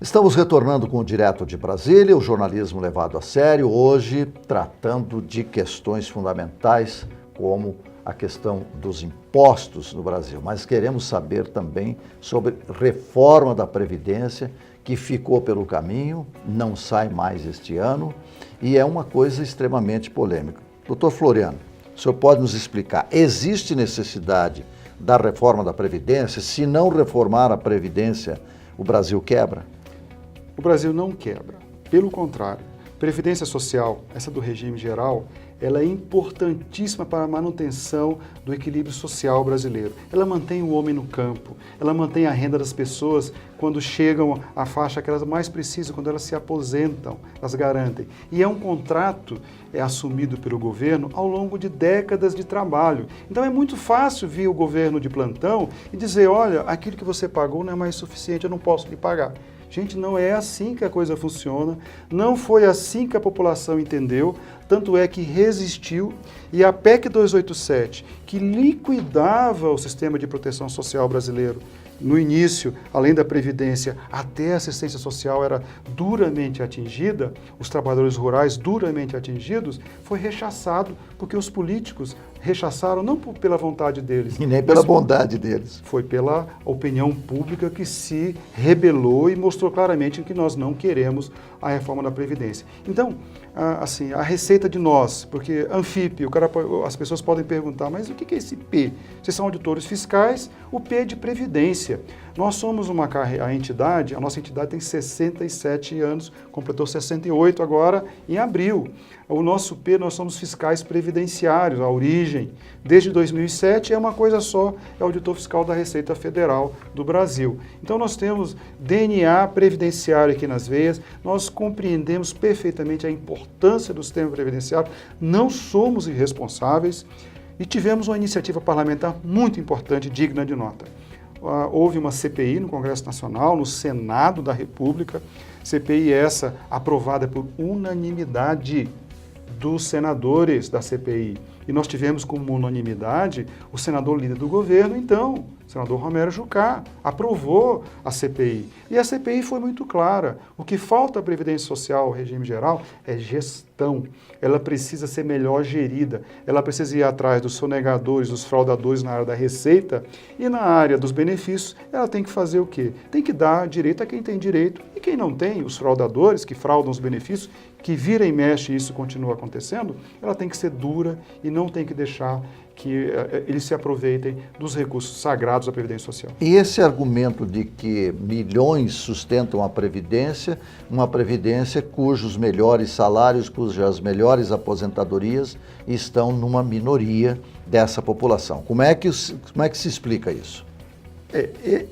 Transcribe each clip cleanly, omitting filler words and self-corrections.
Estamos retornando com o Direto de Brasília, o jornalismo levado a sério, hoje tratando de questões fundamentais como a questão dos impostos no Brasil. Mas queremos saber também sobre reforma da Previdência, que ficou pelo caminho, não sai mais este ano e é uma coisa extremamente polêmica. Doutor Floriano, o senhor pode nos explicar, existe necessidade da reforma da Previdência? Se não reformar a Previdência, o Brasil quebra? O Brasil não quebra, pelo contrário. Previdência social, essa do regime geral, ela é importantíssima para a manutenção do equilíbrio social brasileiro. Ela mantém o homem no campo, ela mantém a renda das pessoas quando chegam à faixa que elas mais precisam, quando elas se aposentam, elas garantem. E é um contrato assumido pelo governo ao longo de décadas de trabalho. Então é muito fácil vir o governo de plantão e dizer, olha, aquilo que você pagou não é mais suficiente, eu não posso lhe pagar. Gente, não é assim que a coisa funciona, não foi assim que a população entendeu, tanto é que resistiu, e a PEC 287, que liquidava o sistema de proteção social brasileiro, no início, além da Previdência, até a assistência social era duramente atingida, os trabalhadores rurais duramente atingidos, foi rechaçado porque os políticos rechaçaram não pela vontade deles. E nem pela bondade deles. Foi pela opinião pública que se rebelou e mostrou claramente que nós não queremos a reforma da Previdência. Então, assim, a receita de nós, porque Anfip, as pessoas podem perguntar, mas o que é esse P? Vocês são auditores fiscais, o P é de Previdência. Nós somos a entidade, a nossa entidade tem 67 anos, completou 68 agora em abril. O nosso P, nós somos fiscais previdenciários, a origem, desde 2007 é uma coisa só, é o auditor fiscal da Receita Federal do Brasil. Então nós temos DNA previdenciário aqui nas veias, nós compreendemos perfeitamente a importância do sistema previdenciário, não somos irresponsáveis e tivemos uma iniciativa parlamentar muito importante, digna de nota. Houve uma CPI no Congresso Nacional, no Senado da República, CPI essa aprovada por unanimidade dos senadores da CPI. E nós tivemos como unanimidade o senador líder do governo, então, o senador Romero Jucá, aprovou a CPI. E a CPI foi muito clara. O que falta à Previdência Social, ao regime geral, é gestão. Ela precisa ser melhor gerida. Ela precisa ir atrás dos sonegadores, dos fraudadores na área da receita e na área dos benefícios, ela tem que fazer o quê? Tem que dar direito a quem tem direito e quem não tem, os fraudadores que fraudam os benefícios, que vira e mexe e isso continua acontecendo, ela tem que ser dura e não tem que deixar que eles se aproveitem dos recursos sagrados da Previdência Social. E esse argumento de que milhões sustentam a Previdência, uma Previdência cujos melhores salários, cujas melhores aposentadorias estão numa minoria dessa população. Como é que se explica isso?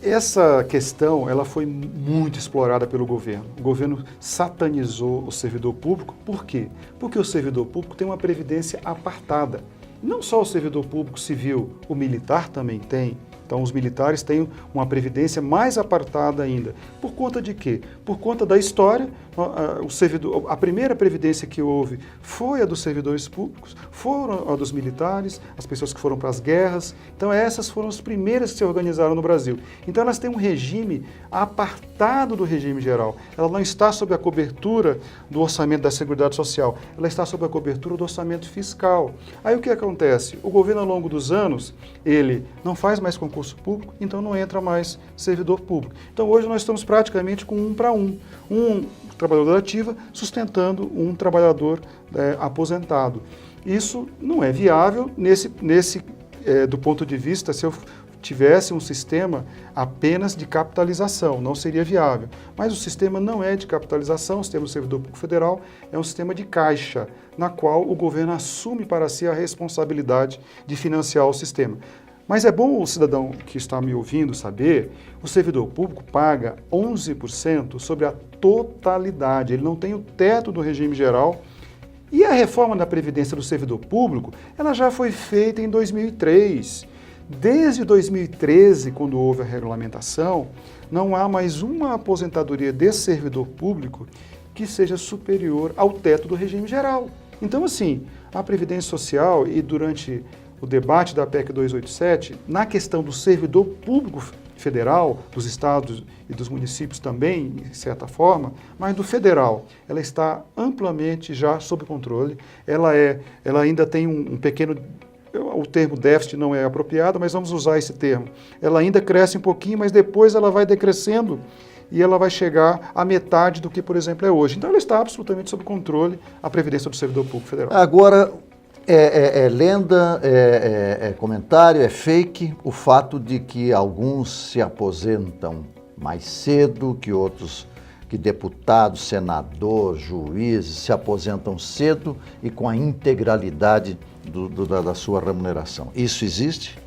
Essa questão ela foi muito explorada pelo governo. O governo satanizou o servidor público. Por quê? Porque o servidor público tem uma previdência apartada. Não só o servidor público civil, o militar também tem. Então, os militares têm uma previdência mais apartada ainda. Por conta de quê? Por conta da história, a primeira previdência que houve foi a dos servidores públicos, foram a dos militares, as pessoas que foram para as guerras. Então, essas foram as primeiras que se organizaram no Brasil. Então, elas têm um regime apartado do regime geral. Ela não está sob a cobertura do orçamento da Seguridade Social, ela está sob a cobertura do orçamento fiscal. Aí, o que acontece? O governo, ao longo dos anos, ele não faz mais concurso público, então não entra mais servidor público. Então hoje nós estamos praticamente com 1 para 1. Um trabalhador ativa sustentando um trabalhador aposentado. Isso não é viável do ponto de vista, se eu tivesse um sistema apenas de capitalização, não seria viável. Mas o sistema não é de capitalização, o sistema do servidor público federal é um sistema de caixa, na qual o governo assume para si a responsabilidade de financiar o sistema. Mas é bom o cidadão que está me ouvindo saber, o servidor público paga 11% sobre a totalidade, ele não tem o teto do regime geral. E a reforma da Previdência do servidor público, ela já foi feita em 2003. Desde 2013, quando houve a regulamentação, não há mais uma aposentadoria desse servidor público que seja superior ao teto do regime geral. Então, assim, a Previdência Social e durante o debate da PEC 287, na questão do servidor público federal, dos estados e dos municípios também, de certa forma, mas do federal, ela está amplamente já sob controle. Ela ainda tem um pequeno, o termo déficit não é apropriado, mas vamos usar esse termo. Ela ainda cresce um pouquinho, mas depois ela vai decrescendo e ela vai chegar à metade do que, por exemplo, é hoje. Então ela está absolutamente sob controle, a Previdência do Servidor Público Federal. Agora, é lenda, é comentário, é fake o fato de que alguns se aposentam mais cedo que outros, que deputados, senadores, juízes se aposentam cedo e com a integralidade da sua remuneração. Isso existe?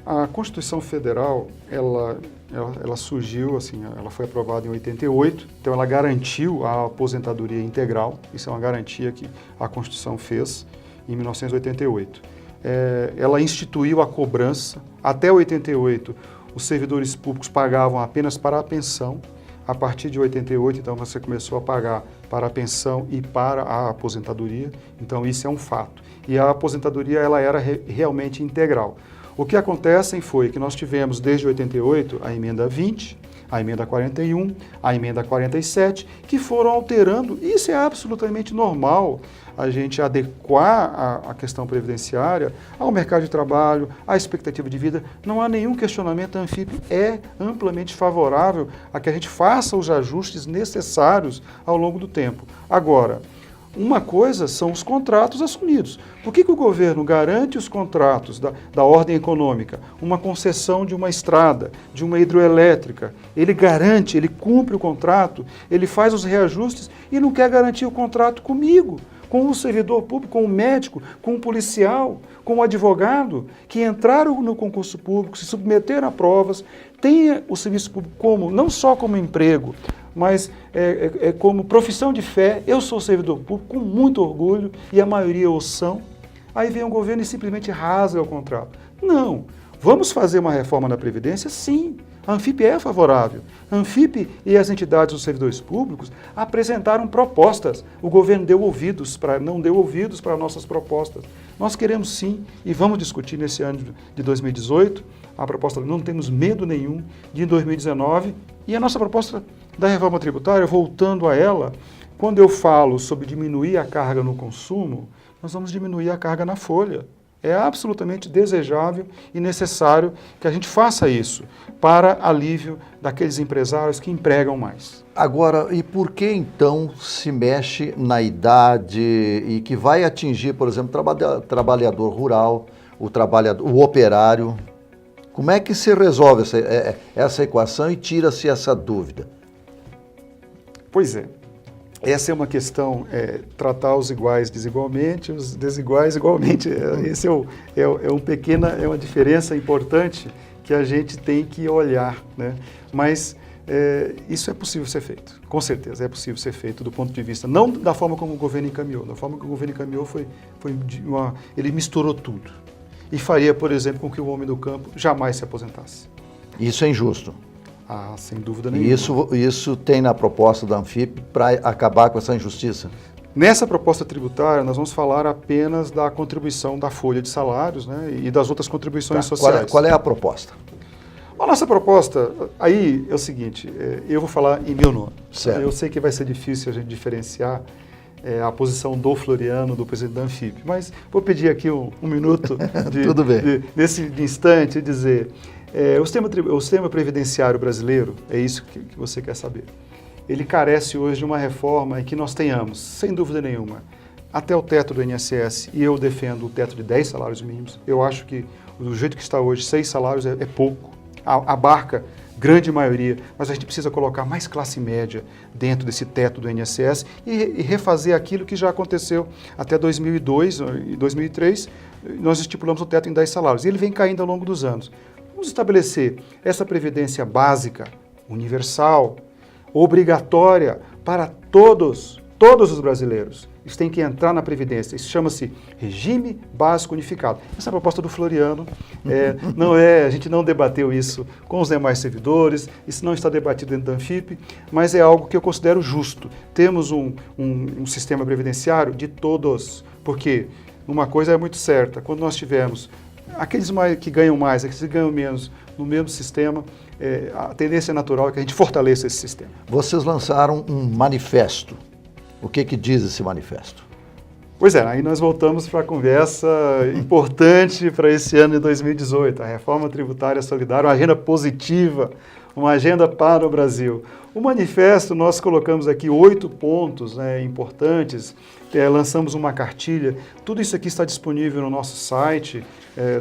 A Constituição Federal, ela surgiu, assim, ela foi aprovada em 88, então ela garantiu a aposentadoria integral, isso é uma garantia que a Constituição fez em 1988. Ela instituiu a cobrança, até 88 os servidores públicos pagavam apenas para a pensão, a partir de 88, então, você começou a pagar para a pensão e para a aposentadoria, então isso é um fato. E a aposentadoria, ela era realmente integral. O que acontece foi que nós tivemos, desde 88, a emenda 20, a emenda 41, a emenda 47, que foram alterando, e isso é absolutamente normal, a gente adequar a questão previdenciária ao mercado de trabalho, à expectativa de vida. Não há nenhum questionamento, a Anfip é amplamente favorável a que a gente faça os ajustes necessários ao longo do tempo. Agora, uma coisa são os contratos assumidos. Por que o governo garante os contratos da ordem econômica, uma concessão de uma estrada, de uma hidroelétrica? Ele garante, ele cumpre o contrato, ele faz os reajustes e não quer garantir o contrato comigo, com o servidor público, com o médico, com o policial, com o advogado, que entraram no concurso público, se submeteram a provas, tenha o serviço público como, não só como emprego, mas como profissão de fé. Eu sou servidor público com muito orgulho e a maioria o são. Aí vem o governo e simplesmente rasga o contrato. Não. Vamos fazer uma reforma da Previdência? Sim. A Anfip é favorável. A Anfip e as entidades dos servidores públicos apresentaram propostas. O governo não deu ouvidos para nossas propostas. Nós queremos sim, e vamos discutir nesse ano de 2018, a proposta, não temos medo nenhum, de 2019, e a nossa proposta da reforma tributária, voltando a ela, quando eu falo sobre diminuir a carga no consumo, nós vamos diminuir a carga na folha. É absolutamente desejável e necessário que a gente faça isso para alívio daqueles empresários que empregam mais. Agora, e por que então se mexe na idade e que vai atingir, por exemplo, o trabalhador rural, o operário? Como é que se resolve essa equação e tira-se essa dúvida? Pois é. Essa é uma questão, tratar os iguais desigualmente, os desiguais igualmente. Esse é uma diferença importante que a gente tem que olhar, né? Mas isso é possível ser feito, com certeza é possível ser feito do ponto de vista, não da forma como o governo encaminhou. Da forma que o governo encaminhou ele misturou tudo e faria, por exemplo, com que o homem do campo jamais se aposentasse. Isso é injusto. Ah, sem dúvida nenhuma. E isso tem na proposta da Anfip para acabar com essa injustiça? Nessa proposta tributária, nós vamos falar apenas da contribuição da folha de salários, né, e das outras contribuições sociais. Qual é a proposta? A nossa proposta, aí é o seguinte, eu vou falar em meu nome. Certo. Eu sei que vai ser difícil a gente diferenciar a posição do Floriano, do presidente da Anfip, mas vou pedir aqui um minuto Tudo bem. nesse instante e dizer... O sistema previdenciário brasileiro, é isso que você quer saber, ele carece hoje de uma reforma em que nós tenhamos, sem dúvida nenhuma, até o teto do INSS, e eu defendo o teto de 10 salários mínimos. Eu acho que, do jeito que está hoje, 6 salários é pouco, abarca grande maioria, mas a gente precisa colocar mais classe média dentro desse teto do INSS e refazer aquilo que já aconteceu até 2002 e 2003, nós estipulamos o teto em 10 salários, e ele vem caindo ao longo dos anos. Vamos estabelecer essa previdência básica, universal, obrigatória para todos os brasileiros. Isso tem que entrar na Previdência. Isso chama-se Regime Básico Unificado. Essa é a proposta do Floriano. A gente não debateu isso com os demais servidores, isso não está debatido dentro da Anfip, mas é algo que eu considero justo. Temos um sistema previdenciário de todos, porque uma coisa é muito certa, quando nós tivermos aqueles que ganham mais, aqueles que ganham menos, no mesmo sistema, a tendência natural é que a gente fortaleça esse sistema. Vocês lançaram um manifesto. O que diz esse manifesto? Pois é, aí nós voltamos para a conversa importante para esse ano de 2018, a reforma tributária solidária, uma agenda positiva, uma agenda para o Brasil. O manifesto, nós colocamos aqui 8 pontos, né, importantes, lançamos uma cartilha, tudo isso aqui está disponível no nosso site,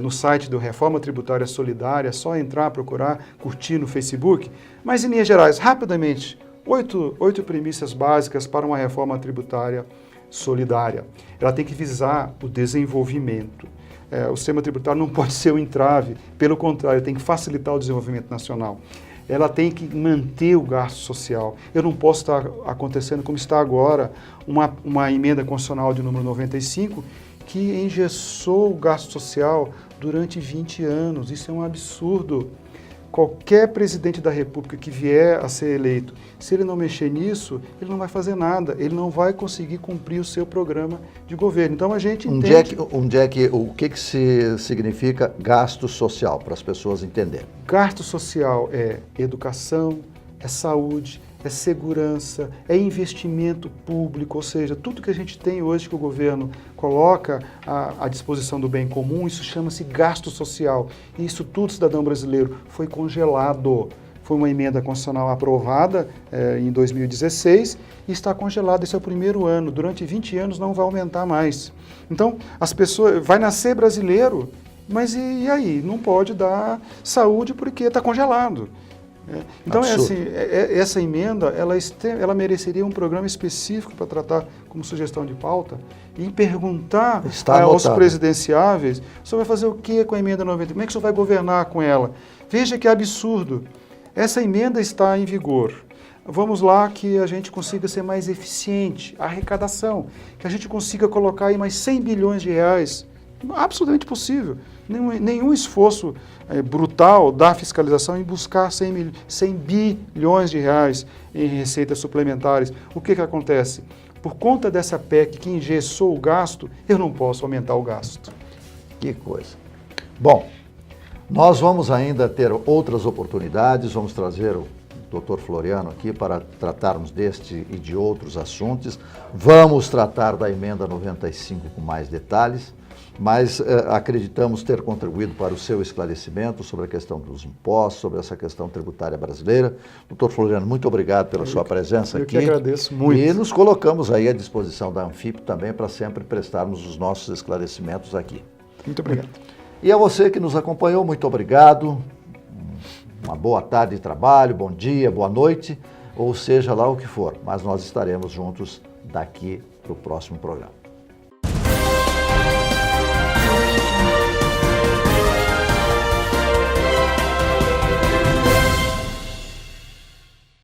no site do Reforma Tributária Solidária, é só entrar, procurar, curtir no Facebook. Mas, em linhas gerais, rapidamente, 8 premissas básicas para uma reforma tributária solidária. Ela tem que visar o desenvolvimento. O sistema tributário não pode ser um entrave, pelo contrário, tem que facilitar o desenvolvimento nacional. Ela tem que manter o gasto social. Eu não posso estar acontecendo como está agora, uma emenda constitucional de número 95, que engessou o gasto social durante 20 anos. Isso é um absurdo. Qualquer presidente da República que vier a ser eleito, se ele não mexer nisso, ele não vai fazer nada, ele não vai conseguir cumprir o seu programa de governo. Então a gente entende... O que significa gasto social, para as pessoas entenderem? Gasto social é educação, é saúde, é segurança, é investimento público, ou seja, tudo que a gente tem hoje que o governo coloca à disposição do bem comum, isso chama-se gasto social. E isso tudo, cidadão brasileiro, foi congelado. Foi uma emenda constitucional aprovada em 2016 e está congelado. Esse é o primeiro ano. Durante 20 anos não vai aumentar mais. Então, as pessoas... Vai nascer brasileiro, mas e aí? Não pode dar saúde porque está congelado. Então, essa emenda, ela mereceria um programa específico para tratar como sugestão de pauta e perguntar aos presidenciáveis, o senhor vai fazer o que com a emenda 90? Como é que o senhor vai governar com ela? Veja que absurdo. Essa emenda está em vigor. Vamos lá que a gente consiga ser mais eficiente, a arrecadação, que a gente consiga colocar aí mais 100 bilhões de reais. Absolutamente possível. Nenhum esforço brutal da fiscalização em buscar 100 bilhões de reais em receitas suplementares. O que acontece? Por conta dessa PEC que engessou o gasto, eu não posso aumentar o gasto. Que coisa. Bom, nós vamos ainda ter outras oportunidades, vamos trazer o Dr. Floriano aqui para tratarmos deste e de outros assuntos. Vamos tratar da emenda 95 com mais detalhes. Mas acreditamos ter contribuído para o seu esclarecimento sobre a questão dos impostos, sobre essa questão tributária brasileira. Doutor Floriano, muito obrigado pela sua presença aqui. Eu que agradeço muito. E nos colocamos aí à disposição da Anfip também para sempre prestarmos os nossos esclarecimentos aqui. Muito obrigado. E a você que nos acompanhou, muito obrigado. Uma boa tarde de trabalho, bom dia, boa noite, ou seja lá o que for. Mas nós estaremos juntos daqui para o próximo programa.